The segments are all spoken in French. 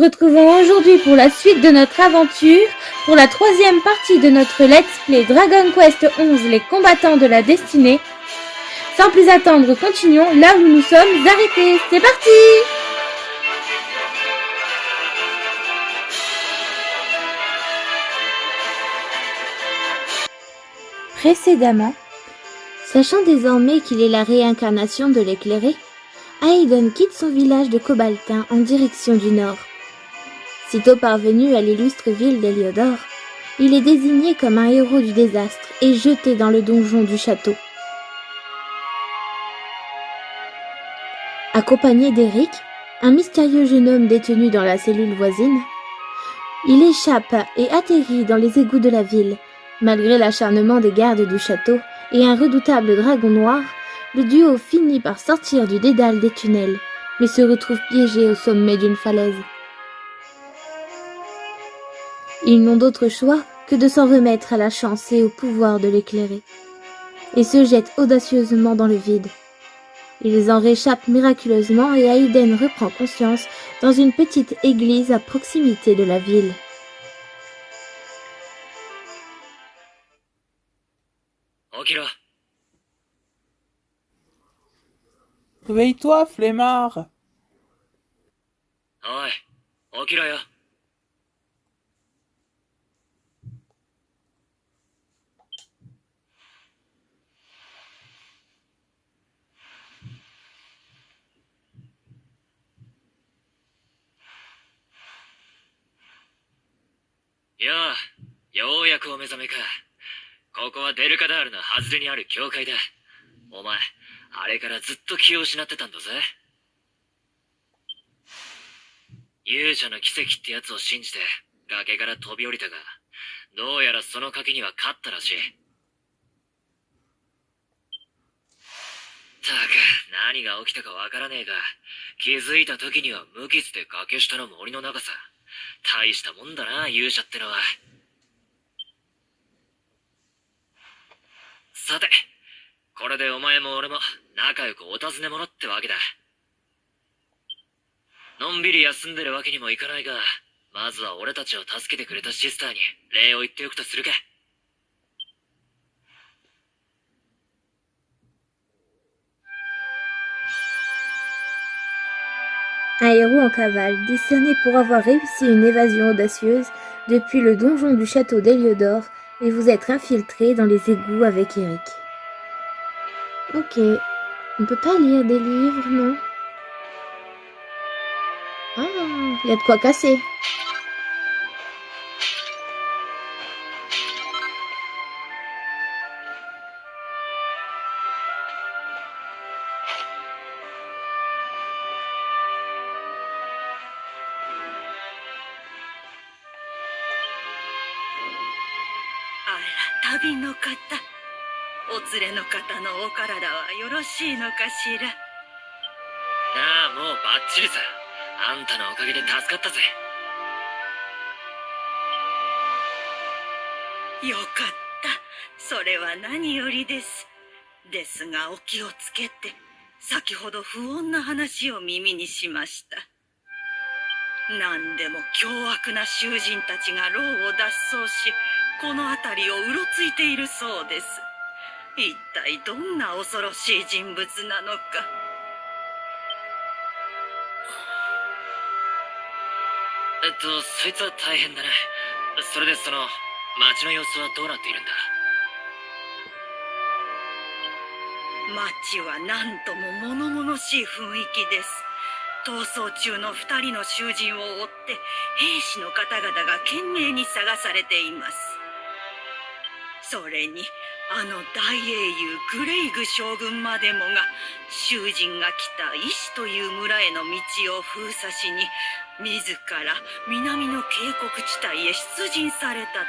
retrouvons aujourd'hui pour la suite de notre aventure, pour la troisième partie de notre Let's Play Dragon Quest XI, les combattants de la destinée. Sans plus attendre, continuons là où nous sommes arrêtés. C'est parti! Précédemment, sachant désormais qu'il est la réincarnation de l'éclairé, Aiden quitte son village de Cobaltin en direction du nord. Sitôt parvenu à l'illustre ville d'Héliodor, il est désigné comme un héros du désastre et jeté dans le donjon du château. Accompagné d'Eric, un mystérieux jeune homme détenu dans la cellule voisine, il échappe et atterrit dans les égouts de la ville. Malgré l'acharnement des gardes du château et un redoutable dragon noir, le duo finit par sortir du dédale des tunnels, mais se retrouve piégé au sommet d'une falaise. Ils n'ont d'autre choix que de s'en remettre à la chance et au pouvoir de l'éclairer, et se jettent audacieusement dans le vide. Ils en réchappent miraculeusement et Aiden reprend conscience dans une petite église à proximité de la ville. Réveille-toi, flemmard! Oi, okiro yo.ようやくお目覚めか。ここはデルカダールの外れにある教会だ。お前、あれからずっと気を失ってたんだぜ。勇者の奇跡ってやつを信じて崖から飛び降りたが、どうやらその賭けには勝ったらしい。たく、何が起きたかわからねえが、気づいた時には無傷で崖下の森の中さ。大したもんだな、勇者ってのは。さて、これでお前も俺も仲良くお尋ね者ってわけだ。のんびり休んでるわけにもいかないが、まずは俺たちを助けてくれたシスターに礼を言っておくとするか。Un héros en cavale, décerné pour avoir réussi une évasion audacieuse depuis le donjon du château d'Héliodor et vous être infiltré dans les égouts avec Eric. Ok, on peut pas lire des livres, non? Ah, il y a de quoi casser. Ah, 旅の方、お連れの方のお体はよろしいのかしら。ああ、もうバッチリさ。あんたのおかげで助かったぜ。よかった。それは何よりです。ですがお気をつけて、先ほど不穏な話を耳にしました。何でも凶悪な囚人たちが牢を脱走し、この辺りをうろついているそうです。一体どんな恐ろしい人物なのか。そいつは大変だな。それで町の様子はどうなっているんだ？町は何とも物々しい雰囲気です。逃走中の2人の囚人を追って兵士の方々が懸命に探されています。それにあの大英雄グレイグ将軍までもが囚人が来たイシという村への道を封鎖しに自ら南の渓谷地帯へ出陣されたとか。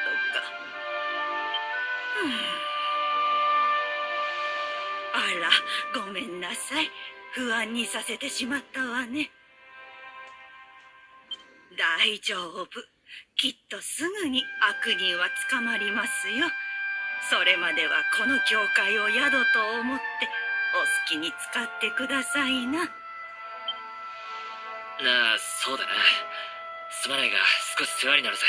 あら、ごめんなさい。不安にさせてしまったわね。大丈夫。きっとすぐに悪人は捕まりますよ。それまではこの教会を宿と思ってお好きに使ってくださいな。ああ、そうだな。すまないが少し世話になるぜ。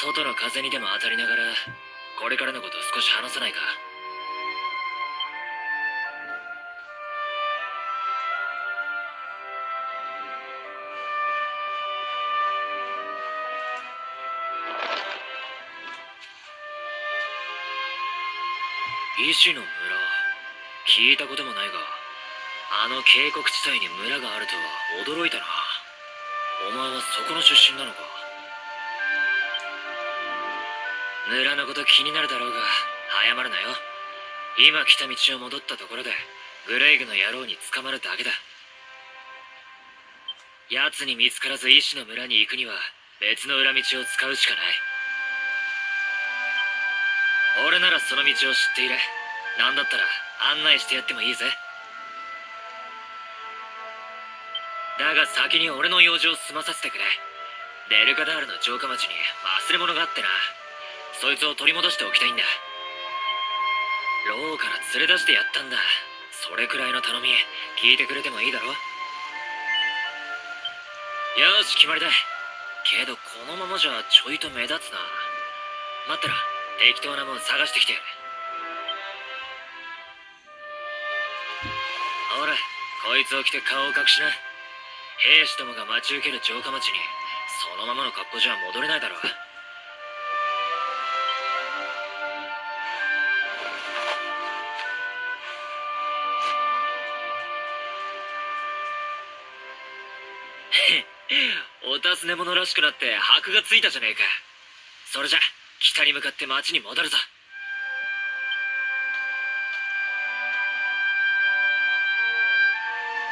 外の風にでも当たりながらこれからのことを少し話さないか。石の村、聞いたこともないが、あの渓谷地帯に村があるとは驚いたな。お前はそこの出身なのか。村のこと気になるだろうが謝るなよ。今来た道を戻ったところでグレイグの野郎に捕まるだけだ。奴に見つからず医師の村に行くには別の裏道を使うしかない。俺ならその道を知っている。なんだったら案内してやってもいいぜ。だが先に俺の用事を済まさせてくれ。デルカダールの城下町に忘れ物があってな。そいつを取り戻しておきたいんだ。牢から連れ出してやったんだ。それくらいの頼み聞いてくれてもいいだろ。よし決まりだ。けどこのままじゃちょいと目立つな。待ったら適当なもん探してきてやる。ほらこいつを着て顔を隠しな。兵士どもが待ち受ける城下町にそのままの格好じゃ戻れないだろう。お尋ね者らしくなって箔がついたじゃねえか。それじゃ北に向かって町に戻るぞ。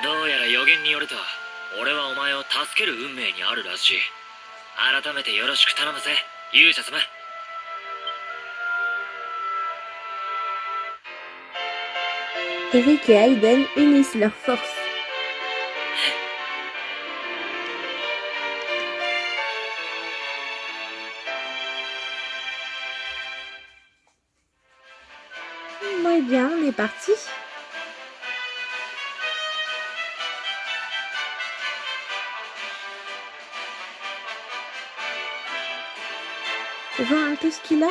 どうやら予言によると俺はお前を助ける運命にあるらしい。改めてよろしく頼むぜ勇者様。Eric et Aiden unissent leurs forces. Bon, bien, on est parti. On va voir un peu ce qu'il a.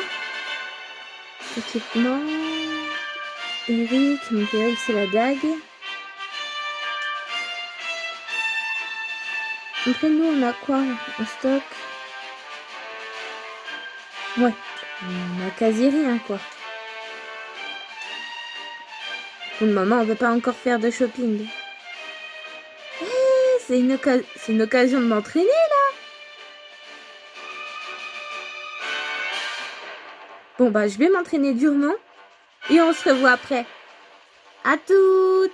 Équipement. Eric, donc Eric c'est la dague. Après nous on a quoi en stock? Ouais, on a quasi rien quoi. Pour le moment on peut pas encore faire de shopping. C'est une occasion de m'entraîner là. Bon bah je vais m'entraîner durement. Et on se revoit après. À toutes.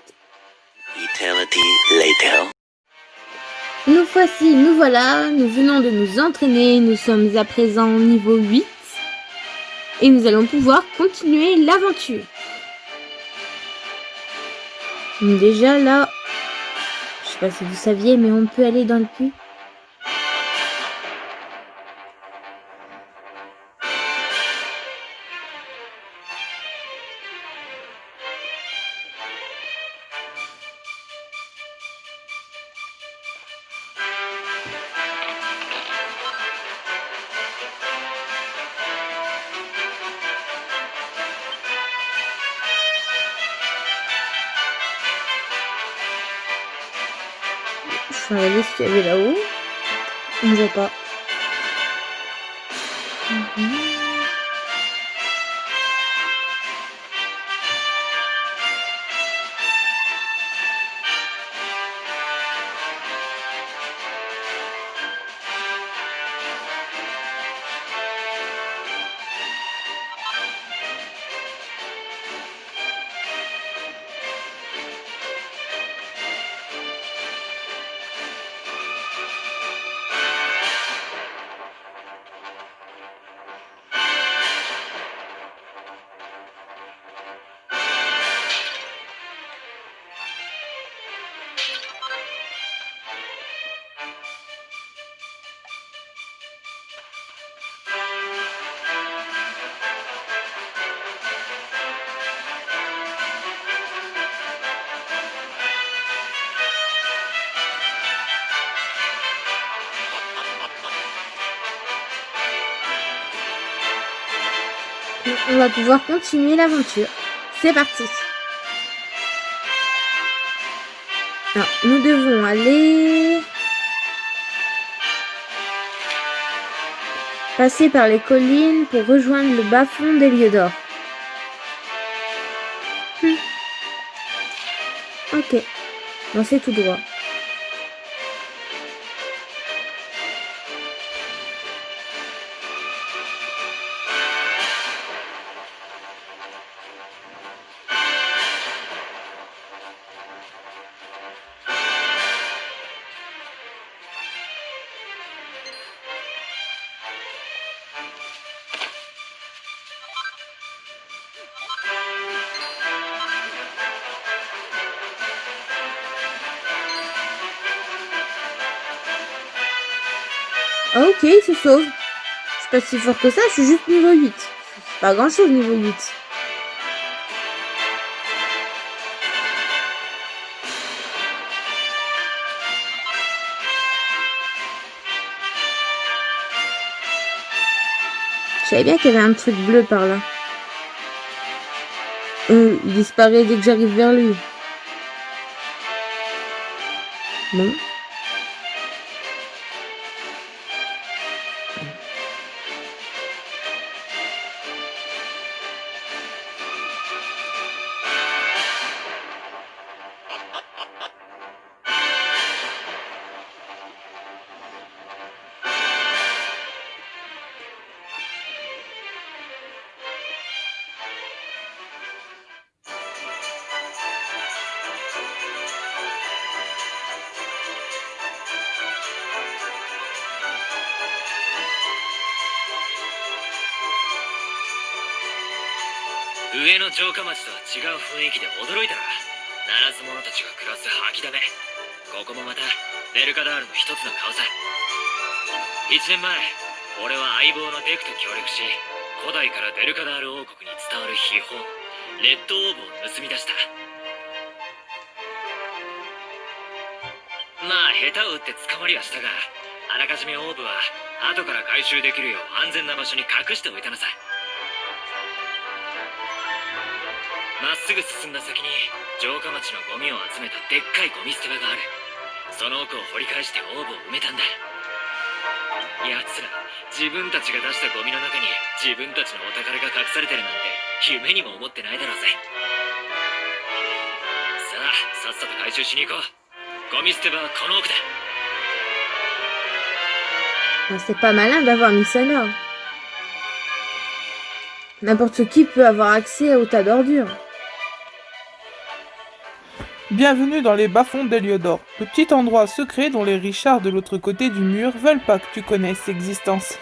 Eternity later. Nous voici, nous voilà, nous venons de nous entraîner, nous sommes à présent au niveau 8. Et nous allons pouvoir continuer l'aventure. Déjà là, je sais pas si vous saviez, mais on peut aller dans le puits. Je vais regarder ce qu'il y avait là-haut. On ne voit pas. On va pouvoir continuer l'aventure. C'est parti. Alors, nous devons aller... passer par les collines pour rejoindre le bas-fond d'Héliodore. Ok. Bon, c'est tout droit. Ah ok, il se sauve. C'est pas si fort que ça, je suis juste niveau 8. C'est pas grand chose niveau 8. Je savais bien qu'il y avait un truc bleu par là. Il disparaît dès que j'arrive vers lui. Bon.上の城下町とは違う雰囲気で驚いたな。ならず者たちが暮らす掃きだめ。ここもまたベルカダールの一つの顔さ。1年前、俺は相棒のデクと協力し、古代からベルカダール王国に伝わる秘宝、レッドオーブを盗み出した。まあ下手を打って捕まりはしたが、あらかじめオーブは後から回収できるよう安全な場所に隠しておいたのさ。まっすぐ進んだ先に城下町のゴミを集めたでっかいゴミ捨て場がある。その奥を掘り返してオーブを埋めたんだ。奴ら自分たちが出したゴミの中に自分たちのお宝が隠されてるなんて夢にも思ってないだろうぜ。さあさっさと回収しに行こう。ゴミ捨て場はこの奥だ。C'est pas malin d'avoir mis ça là. N'importe qui peut avoir accès au tas d'ordures. Bienvenue dans les bas-fonds d'Héliodore, le petit endroit secret dont les Richards de l'autre côté du mur veulent pas que tu connaisses l'existence.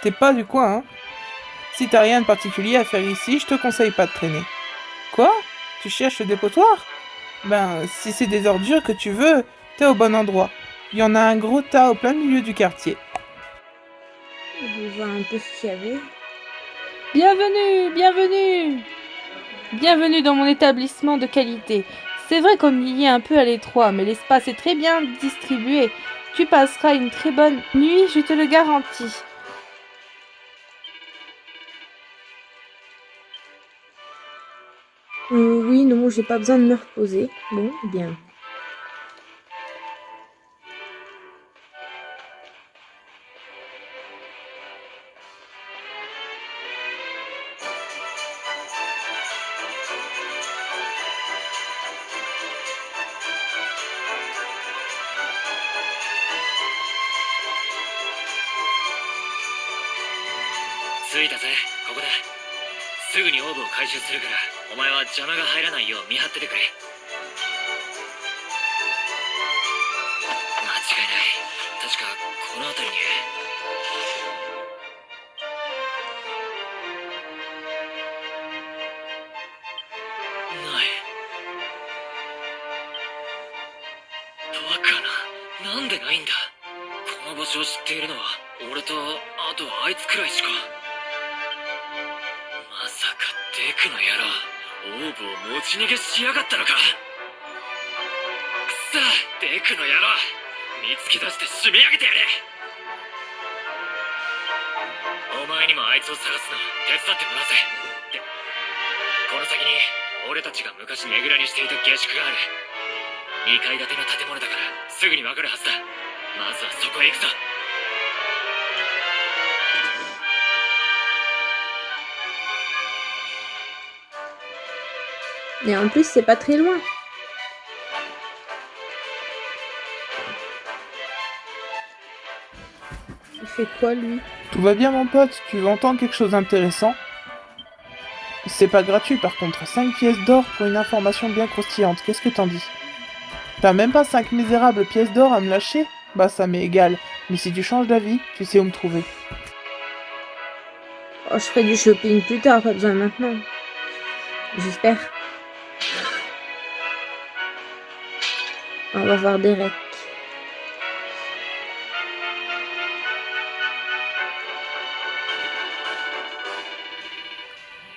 T'es pas du coin, hein? Si t'as rien de particulier à faire ici, je te conseille pas de traîner. Quoi? Tu cherches le dépotoir? Ben, si c'est des ordures que tu veux, t'es au bon endroit. Il y en a un gros tas au plein milieu du quartier. Je vais voir un peu ce qu'il y avait. Bienvenue, bienvenue! Bienvenue dans mon établissement de qualité. C'est vrai qu'on y est un peu à l'étroit, mais l'espace est très bien distribué. Tu passeras une très bonne nuit, je te le garantis. Oui, non, j'ai pas besoin de me reposer. Bon, bien.着いたぜ、ここだ。すぐにオーブを回収するから、お前は邪魔が入らないよう見張っててくれ。間違いない。確かこの辺りに。ない。バカな、なんでないんだ。この場所を知っているのは俺とあとあいつくらいしか。まさかデクの野郎、オーブを持ち逃げしやがったのか。くそ、デクの野郎、見つけ出して締め上げてやれ。お前にもあいつを探すの手伝ってもらうぜ。で、この先に俺たちが昔ねぐらにしていた下宿がある。2階建ての建物だからすぐにわかるはずだ。まずはそこへ行くぞ。Et en plus, c'est pas très loin. Il fait quoi, lui? Tout va bien, mon pote? Tu veux entendre quelque chose d'intéressant? C'est pas gratuit, par contre. 5 pièces d'or pour une information bien croustillante. Qu'est-ce que t'en dis? T'as même pas 5 misérables pièces d'or à me lâcher? Bah, ça m'est égal. Mais si tu changes d'avis, tu sais où me trouver. Oh, je ferai du shopping plus tard, pas besoin maintenant. J'espère. On va voir Derek.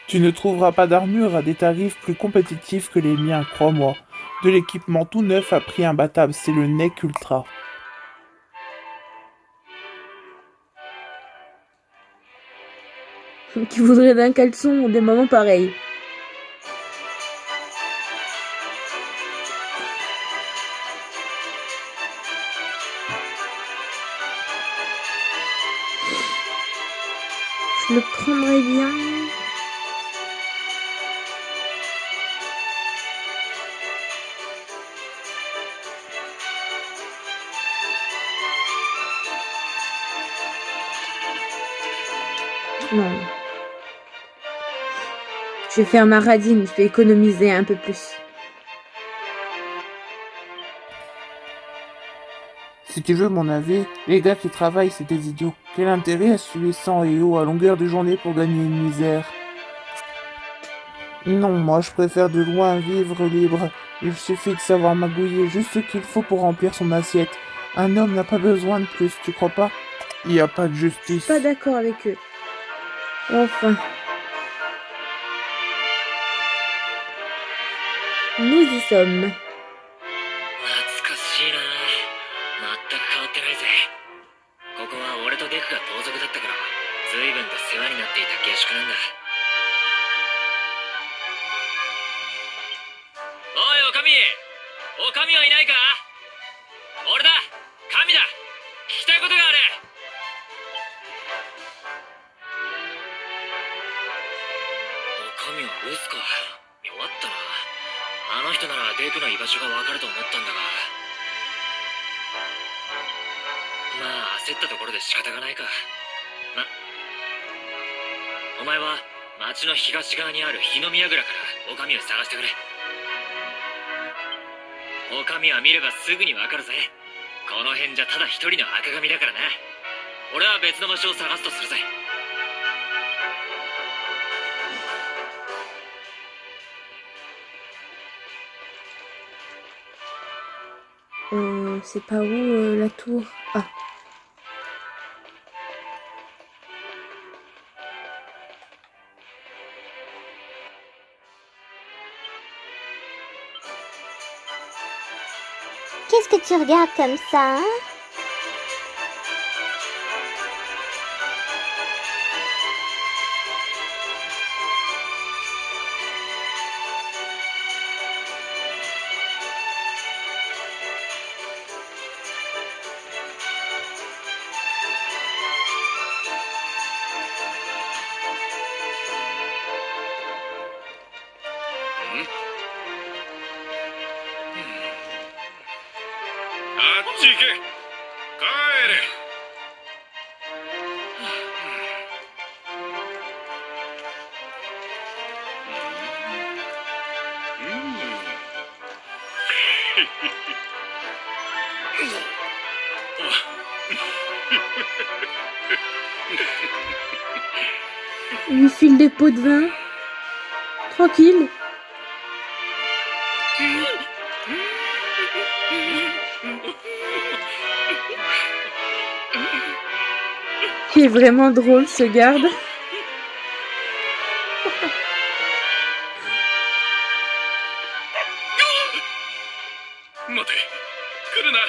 Tu ne trouveras pas d'armure à des tarifs plus compétitifs que les miens, crois-moi. De l'équipement tout neuf à prix imbattable, c'est le NEC Ultra. Qui voudrait d'un caleçon des moments pareils? Je le prendrais bien. Non. Je vais faire ma radine, je vais économiser un peu plus. Si tu veux mon avis, les gars qui travaillent, c'est des idiots. Quel intérêt à suer sang et eau à longueur de journée pour gagner une misère? Non, moi je préfère de loin vivre libre. Il suffit de savoir magouiller juste ce qu'il faut pour remplir son assiette. Un homme n'a pas besoin de plus, tu crois pas? Il n'y a pas de justice. Pas d'accord avec eux. Enfin. Nous y sommes. 懐かしいな。全く変わってないぜ。ここは俺とデクが盗賊だったから随分と世話になっていた下宿なんだ。おいおかみ、おかみはいないか？俺だ、神だ。聞きたいことがある。おかみは留守か。弱ったな。あの人ならデクの居場所がわかると思ったんだが。まあ焦ったところで仕方がないか。お前は町の東側にある日の宮蔵からおかみを探してくれ。おかみは見ればすぐにわかるぜ。この辺じゃただ一人の赤髪だからな。俺は別の場所を探すとするぜ。C'est pas où la tour? Ah. Qu'est-ce que tu regardes comme ça, hein? Il lui file des pots de vin. Tranquille. Il est vraiment drôle, ce garde. 待て、来るな。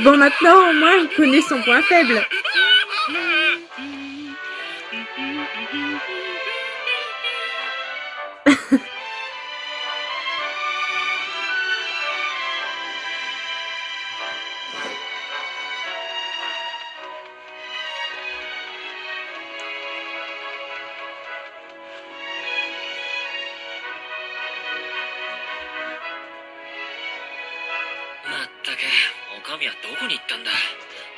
Bon, maintenant, au moins, il connaît son point faible.まったく、おかみはどこに行ったんだ。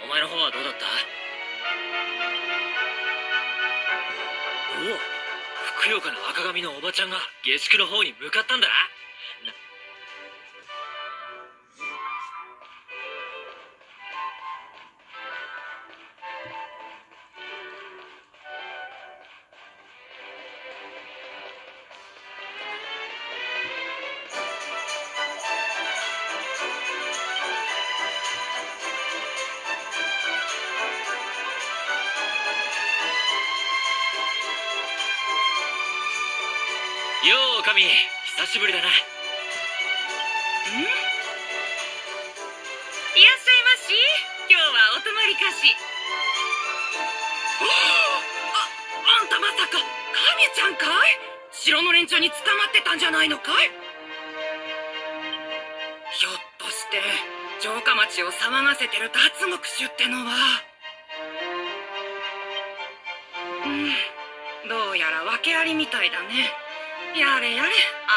お前の方はどうだった？おお、ふくよかな赤髪のおばちゃんが下宿の方に向かったんだな。よう、おかみ、久しぶりだな。いらっしゃいまし。今日はお泊まりかし。あんたまさか神ちゃんかい？城の連中に捕まってたんじゃないのかい？ひょっとして城下町を騒がせてる脱獄衆ってのは。どうやら訳ありみたいだね。やれやれ、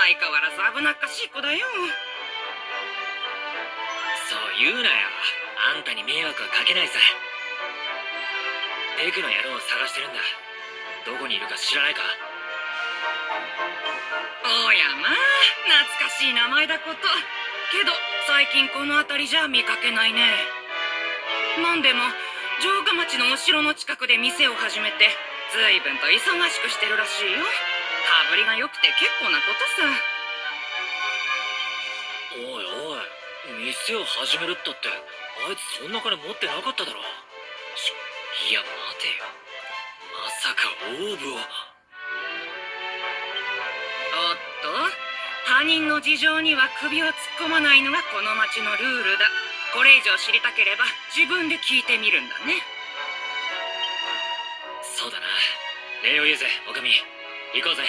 相変わらず危なっかしい子だよ。そう言うなよ。あんたに迷惑はかけないさ。デクの野郎を探してるんだ。どこにいるか知らないか？おやまあ、懐かしい名前だこと。けど最近この辺りじゃ見かけないね。なんでも城下町のお城の近くで店を始めて随分と忙しくしてるらしいよ。羽振りが良くて結構なことさ。おいおい、店を始めるったってあいつそんな金持ってなかっただろ。いや待てよ、まさかオーブを。おっと、他人の事情には首を突っ込まないのがこの町のルールだ。これ以上知りたければ自分で聞いてみるんだね。そうだな。礼を言うぜ、おかみ。行こうぜ。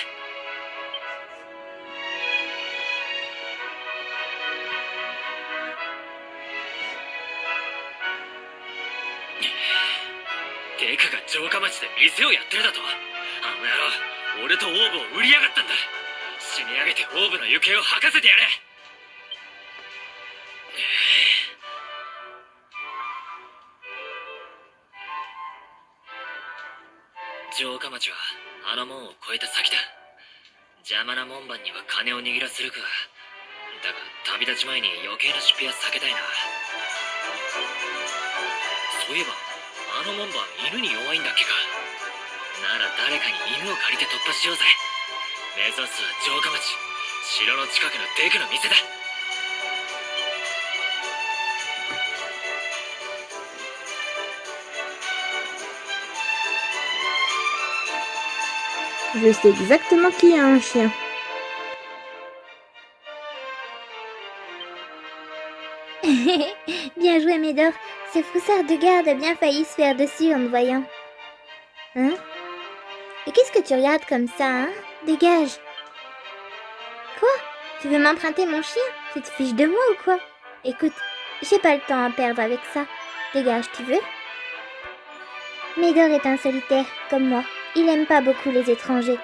デカが城下町で店をやってるだと？あの野郎、俺とオーブを売りやがったんだ。死に上げてオーブの行方を吐かせてやれ。城下町はあの門を越えた先だ。邪魔な門番には金を握らせるか。だが旅立ち前に余計な出費は避けたいな。そういえばあの門番犬に弱いんだっけか。なら誰かに犬を借りて突破しようぜ。目指すは城下町、城の近くのデクの店だ。Je sais exactement qui a un chien. Bien joué, Médor. Ce froussard de garde a bien failli se faire dessus en te voyant. Hein? Et qu'est-ce que tu regardes comme ça, hein? Dégage. Quoi? Tu veux m'emprunter mon chien? Tu te fiches de moi ou quoi? Écoute, j'ai pas le temps à perdre avec ça. Dégage, tu veux? Médor est un solitaire, comme moi. Il aime pas beaucoup les étrangers.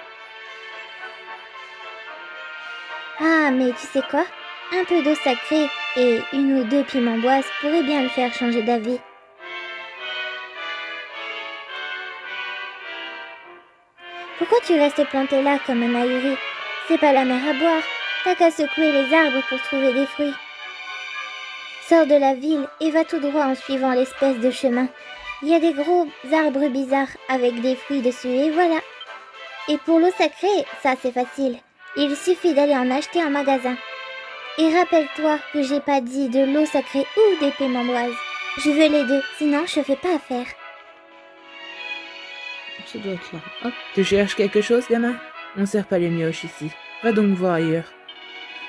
Ah, mais tu sais quoi? Un peu d'eau sacrée et une ou deux pimemboises pourraient bien le faire changer d'avis. Pourquoi tu restes planté là comme un ahuri? C'est pas la mer à boire. T'as qu'à secouer les arbres pour trouver des fruits. Sors de la ville et va tout droit en suivant l'espèce de chemin. Il y a des gros arbres bizarres avec des fruits dessus et voilà. Et pour l'eau sacrée, ça c'est facile. Il suffit d'aller en acheter en magasin. Et rappelle-toi que j'ai pas dit de l'eau sacrée ou des pimemboises. Je veux les deux, sinon je fais pas affaire. Ça doit être là. Hop. Tu cherches quelque chose, gamin? On sert pas les mioches ici. Va donc voir ailleurs.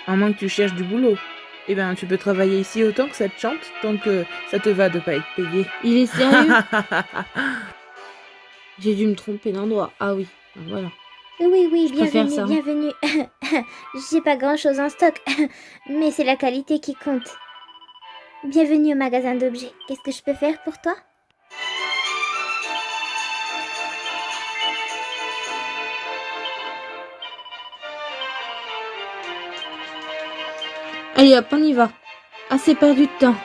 À moins que tu cherches du boulot. Eh ben, tu peux travailler ici autant que ça te chante, tant que ça te va de pas être payé. Il est sérieux? J'ai dû me tromper d'endroit. Ah oui, ben voilà. Oui, Je préfère ça. bienvenue. J'ai pas grand-chose en stock, mais c'est la qualité qui compte. Bienvenue au magasin d'objets. Qu'est-ce que je peux faire pour toi? Allez hop, on y va. Assez perdu de temps.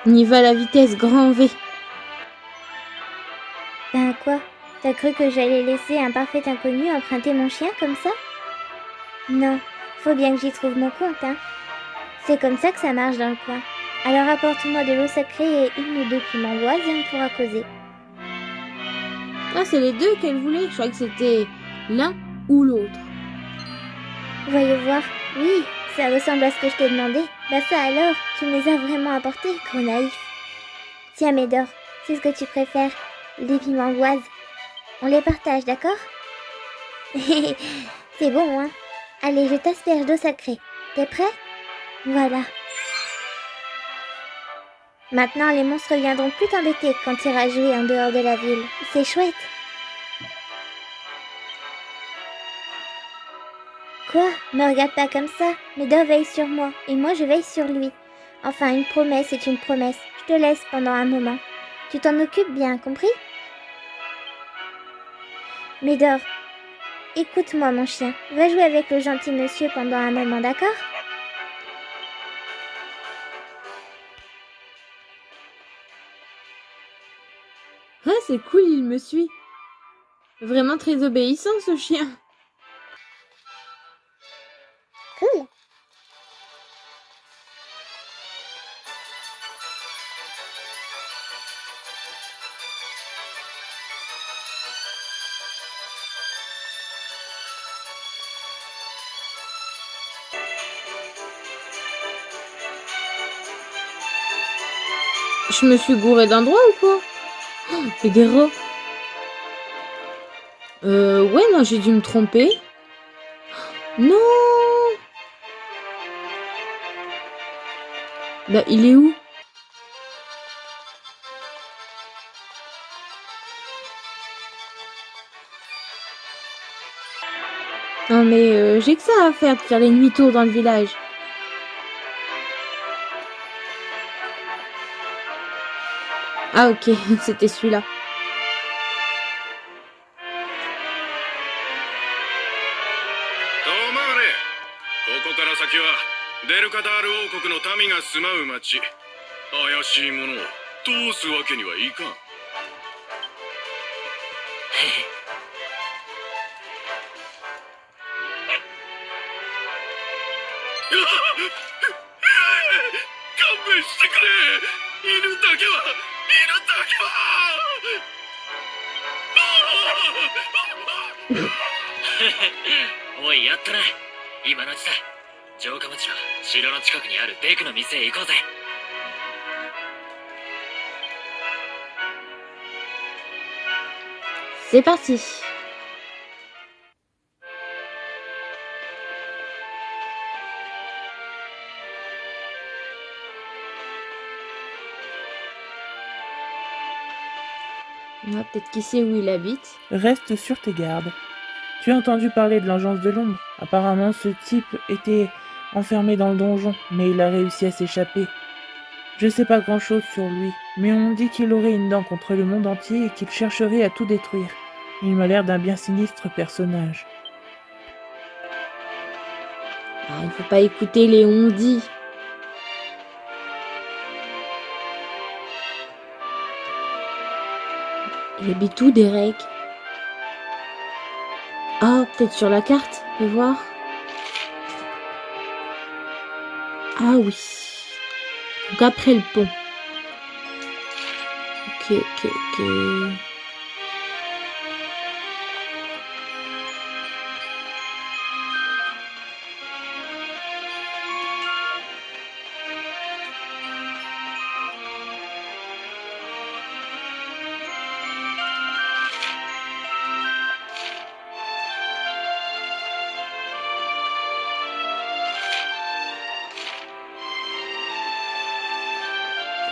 On y va à la vitesse grand V. Ben quoi? T'as cru que j'allais laisser un parfait inconnu emprunter mon chien comme ça? Non, faut bien que j'y trouve mon compte, hein. C'est comme ça que ça marche dans le coin. Alors apporte-moi de l'eau sacrée et une ou deux pimentoises et on pourra causer. Ah, c'est les deux qu'elle voulait. Je croyais que c'était l'un ou l'autre. Voyez voir. Oui, ça ressemble à ce que je t'ai demandé. Bah ça alors, tu me les as vraiment apportés, gros naïf. Tiens Médor, c'est ce que tu préfères, les pimentoises. On les partage, d'accord? C'est bon, hein? Allez, je t'asperge d'eau sacrée. T'es prêt? Voilà. Maintenant, les monstres viendront plus t'embêter quand tu iras jouer en dehors de la ville. C'est chouette. Quoi? Me regarde pas comme ça. Médor veille sur moi, et moi je veille sur lui. Enfin, une promesse est une promesse. Je te laisse pendant un moment. Tu t'en occupes bien, compris? Médor, écoute-moi mon chien. Va jouer avec le gentil monsieur pendant un moment, d'accord? Ah, c'est cool, il me suit. Vraiment très obéissant, ce chien. Cool. Je me suis gourée d'endroit ou quoi? Oh, et des rats. Ouais, non, j'ai dû me tromper. Non! Bah, il est où? Non, mais j'ai que ça à faire de faire les nuits-tours dans le village. Ah, ok, c'était celui-là. 止まれ。ここから先はデルカダール王国の民が住まう町。怪しい者を通すわけにはいかん。勘弁してくれ。犬だけは。おい、やったな。今のうちだ。城下町の城の近くにあるベクの店へ行こうぜ。C'est parti. Ah, peut-être qu'il sait où il habite. Reste sur tes gardes. Tu as entendu parler de l'Agence de l'ombre? Apparemment, ce type était enfermé dans le donjon, mais il a réussi à s'échapper. Je sais pas grand-chose sur lui, mais on dit qu'il aurait une dent contre le monde entier et qu'il chercherait à tout détruire. Il m'a l'air d'un bien sinistre personnage. Ah, il faut pas écouter les on-dit. Il habite où, Derek? Ah, peut-être sur la carte, fais voir. Ah oui. Donc après le pont. Ok.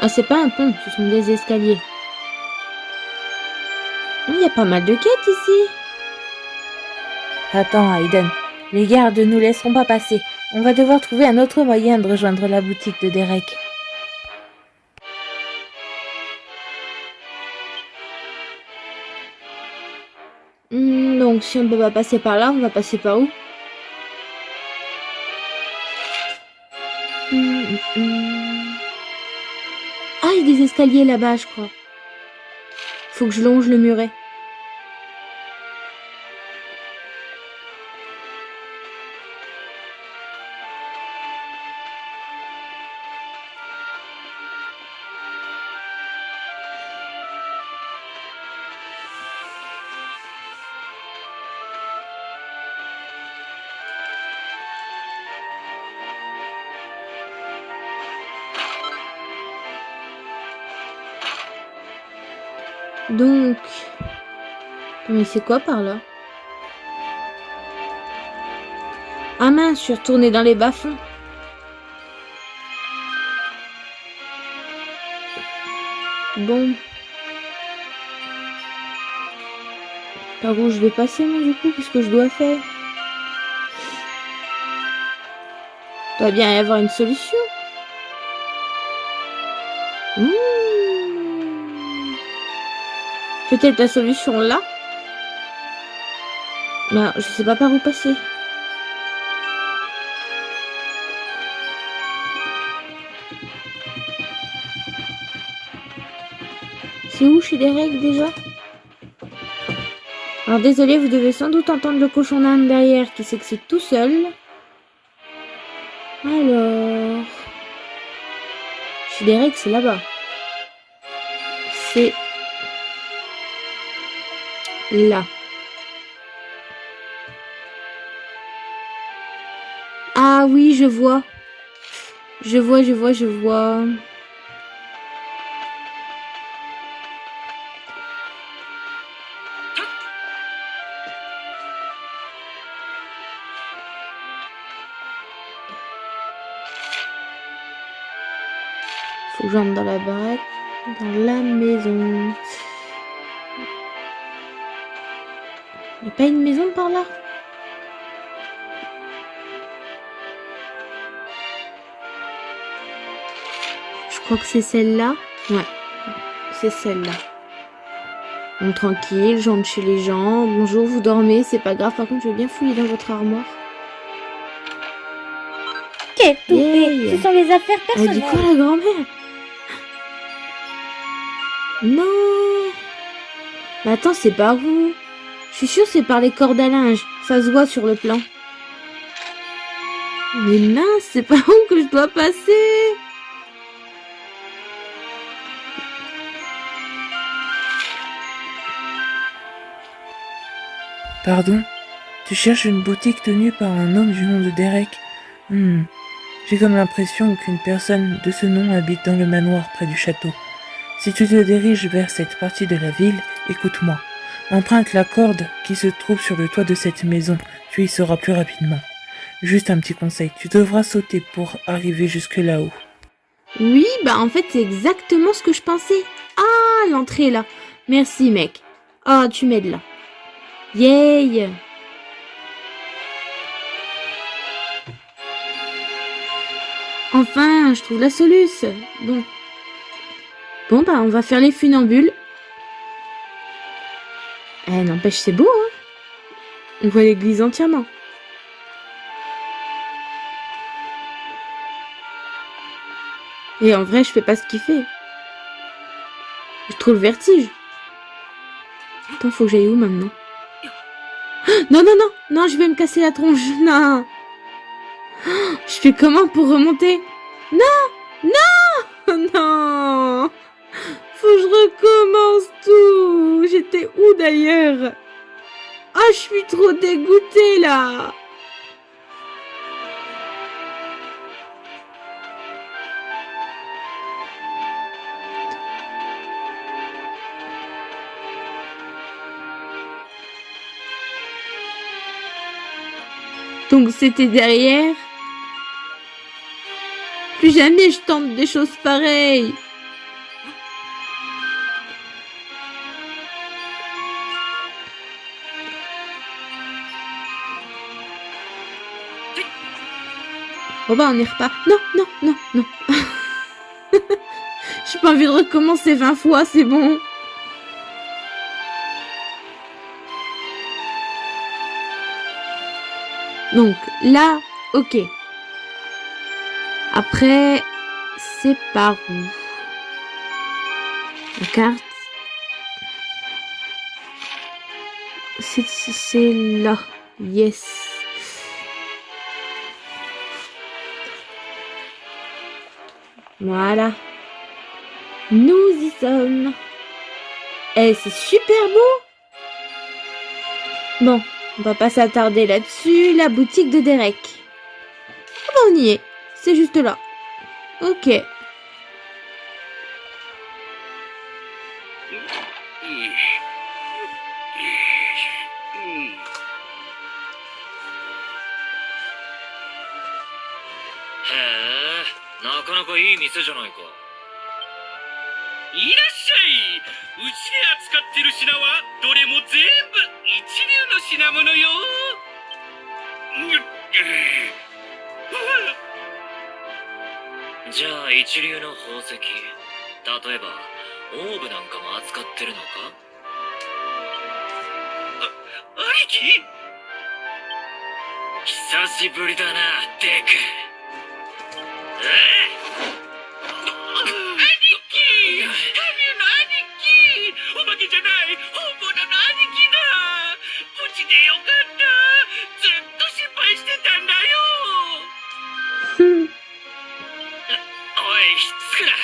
Ah, c'est pas un pont, ce sont des escaliers. Il y a pas mal de quêtes ici. Attends, Aiden. Les gardes ne nous laisseront pas passer. On va devoir trouver un autre moyen de rejoindre la boutique de Derek. Donc, si on peut pas passer par là, on va passer par où? Ah, il y a des escaliers là-bas, je crois. Faut que je longe le muret. Donc... Mais c'est quoi par là? Ah mince, je suis retournée dans les bas-fonds. Bon. Par où je vais passer, moi, du coup? Qu'est-ce que je dois faire? Il doit bien y avoir une solution. Peut-être la solution là? Mais alors, je sais pas par où passer. C'est où chez Derek déjà? Alors désolé, vous devez sans doute entendre le cochon d'Inde derrière qui s'excite tout seul. Alors... Chez Derek, c'est là-bas. C'est... là. Ah oui, je vois. Je vois. Faut que j'entre dans la baraque, dans la maison. Il n'y a pas une maison par là? Je crois que c'est celle-là. Ouais, c'est celle-là. Bon, tranquille, j'entre chez les gens. Bonjour, vous dormez, c'est pas grave. Par contre, je veux bien fouiller dans votre armoire. Quelle toupée! Yeah. Ce sont les affaires Elle dit personnelles. quoi, la grand-mère? Non! Mais attends, c'est par où? Je suis sûre c'est par les cordes à linge. Ça se voit sur le plan. Mais mince, c'est par où que je dois passer? Pardon? Tu cherches une boutique tenue par un homme du nom de Derek? J'ai comme l'impression qu'une personne de ce nom habite dans le manoir près du château. Si tu te diriges vers cette partie de la ville, écoute-moi. Emprunte la corde qui se trouve sur le toit de cette maison, tu y seras plus rapidement. Juste un petit conseil, tu devras sauter pour arriver jusque là-haut. Oui, bah en fait c'est exactement ce que je pensais. Ah, l'entrée est là. Merci mec. Ah, tu m'aides là. Yay! Enfin, je trouve la soluce. Bon. Bon, bah on va faire les funambules. N'empêche, c'est beau, hein? On voit l'église entièrement. Et en vrai, je fais pas ce qu'il fait. Je trouve le vertige. Attends, faut que j'aille où maintenant? Non, je vais me casser la tronche. Non. Je fais comment pour remonter? Non. Faut que je recommence tout. J'étais où d'ailleurs? Ah, je suis trop dégoûtée là. Donc c'était derrière. Plus jamais je tente des choses pareilles. Bon bah on y repart. Non, non, non, non. J'ai pas envie de recommencer 20 fois, c'est bon. Donc là, ok. Après, c'est par où? La carte. C'est là. Yes. Voilà. Nous y sommes. Eh, c'est super beau. Bon, on va pas s'attarder là-dessus. La boutique de Derek. Ah bah on y est. C'est juste là. Ok.なかなかいい店じゃないか。いらっしゃい。うちで扱ってる品はどれも全部一流の品物よ。じゃあ一流の宝石、例えばオーブなんかも扱ってるのか？兄貴？久しぶりだな、デク。兄貴！神の兄貴！お化けじゃない、本物の兄貴だ！無事でよかった！ずっと心配してたんだよ！おい、ひっつくな！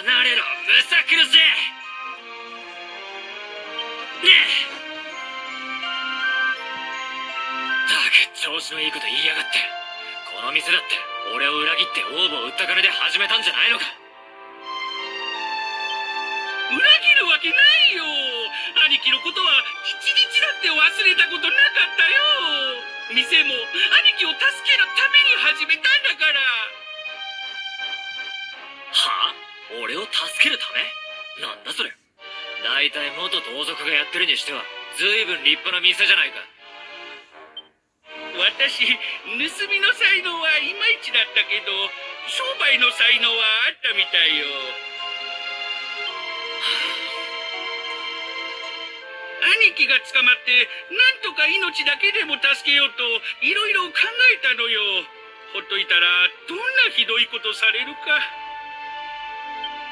離れろ、むさ苦しい！ねえ！ったく、調子のいいこと言いやがって。この店だって俺を裏切ってオーブを売った金で始めたんじゃないのか？裏切るわけないよ。兄貴のことは一日だって忘れたことなかったよ。店も兄貴を助けるために始めたんだから。はあ？俺を助けるため？なんだそれ。大体元盗賊がやってるにしては随分立派な店じゃないか。私、盗みの才能はいまいちだったけど、商売の才能はあったみたいよ。兄貴が捕まって、なんとか命だけでも助けようと、いろいろ考えたのよ。ほっといたら、どんなひどいことされるか。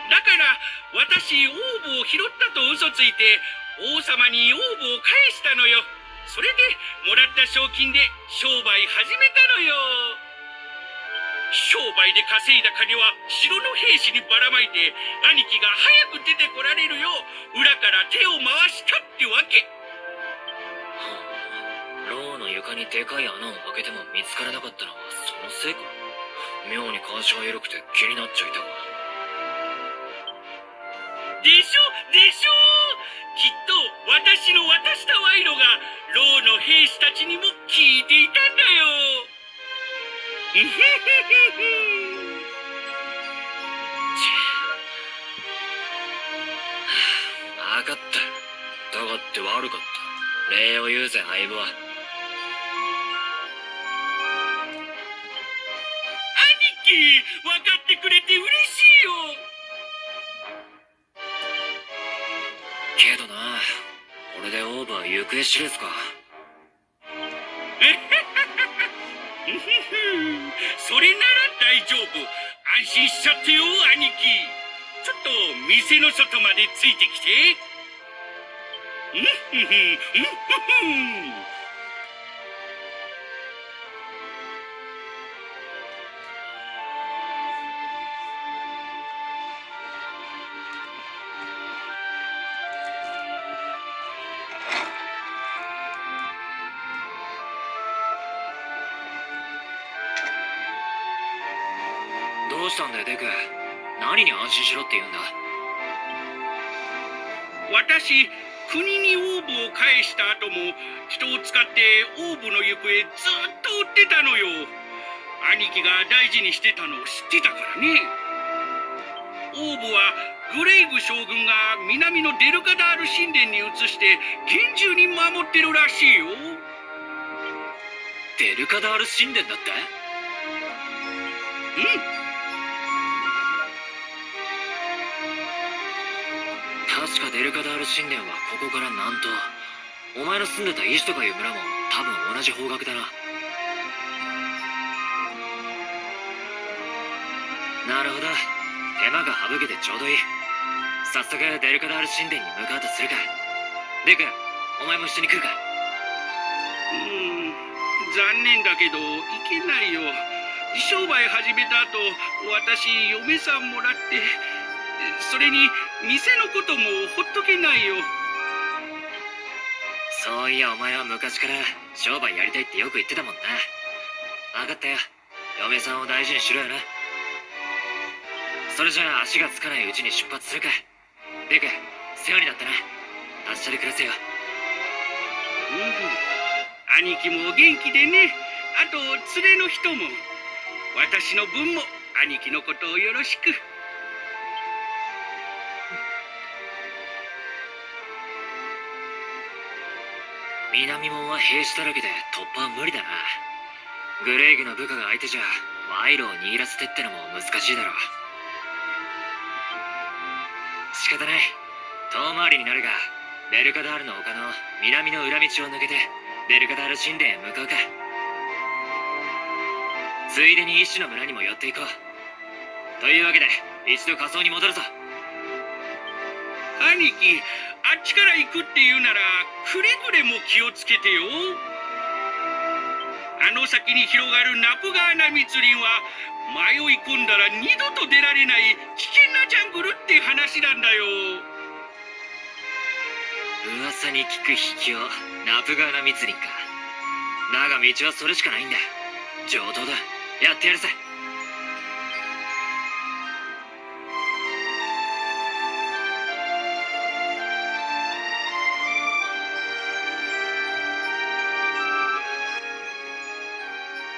だから、私、オーブを拾ったと嘘ついて、王様にオーブを返したのよ。それでもらった賞金で商売始めたのよ。商売で稼いだ金は城の兵士にばらまいて、兄貴が早く出てこられるよう裏から手を回したってわけ。牢の床にでかい穴を開けても見つからなかったのはそのせいか。妙に感触が緩くて気になっちゃいたわ。でしょでしょ。きっと私の渡した賄賂が牢の兵士たちにも効いていたんだよ。わかった。だがって悪かった。礼を言うぜ、相棒は。兄貴、分かってくれて嬉しいよ。けどな、これでオーブは行方知れずか。それなら大丈夫。安心しちゃってよ、兄貴。ちょっと店の外までついてきて。どうしたんだよ、デク。何に安心しろって言うんだ。私、国にオーブを返した後も人を使ってオーブの行方ずっと追ってたのよ。兄貴が大事にしてたのを知ってたからね。オーブはグレイグ将軍が南のデルカダール神殿に移して厳重に守ってるらしいよ。デルカダール神殿だって？うん。確かデルカダール神殿はここから南東。お前の住んでた石とかいう村も多分同じ方角だな。なるほど。手間が省けてちょうどいい。早速デルカダール神殿に向かうとするか。デク、お前も一緒に来るか？残念だけど行けないよ。商売始めた後、私嫁さんもらって、それに店のこともほっとけないよ。そういやお前は昔から商売やりたいってよく言ってたもんな。分かったよ。嫁さんを大事にしろよな。それじゃあ足がつかないうちに出発するか。デク、世話になったな。達者で暮らせよ。兄貴も元気でね。あと連れの人も。私の分も兄貴のことをよろしく。南門は兵士だらけで突破は無理だな。グレイグの部下が相手じゃ賄賂を握らせてってのも難しいだろう。仕方ない。遠回りになるが、ベルカダールの丘の南の裏道を抜けてベルカダール神殿へ向かうか。ついでに石の村にも寄っていこう。というわけで一度仮装に戻るぞ。兄貴、あっちから行くっていうならくれぐれも気をつけてよ。あの先に広がるナプガーナ密林は迷い込んだら二度と出られない危険なジャングルって話なんだよ。噂に聞く秘境、ナプガーナ密林か。だが道はそれしかないんだ。上等だ。やってやるぜ。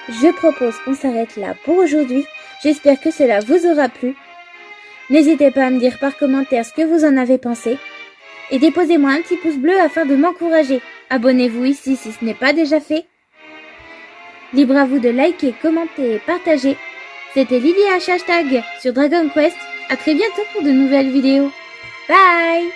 Je propose qu'on s'arrête là pour aujourd'hui. J'espère que cela vous aura plu. N'hésitez pas à me dire par commentaire ce que vous en avez pensé. Et déposez-moi un petit pouce bleu afin de m'encourager. Abonnez-vous ici si ce n'est pas déjà fait. Libre à vous de liker, commenter et partager. C'était Lily H# sur Dragon Quest. À très bientôt pour de nouvelles vidéos. Bye!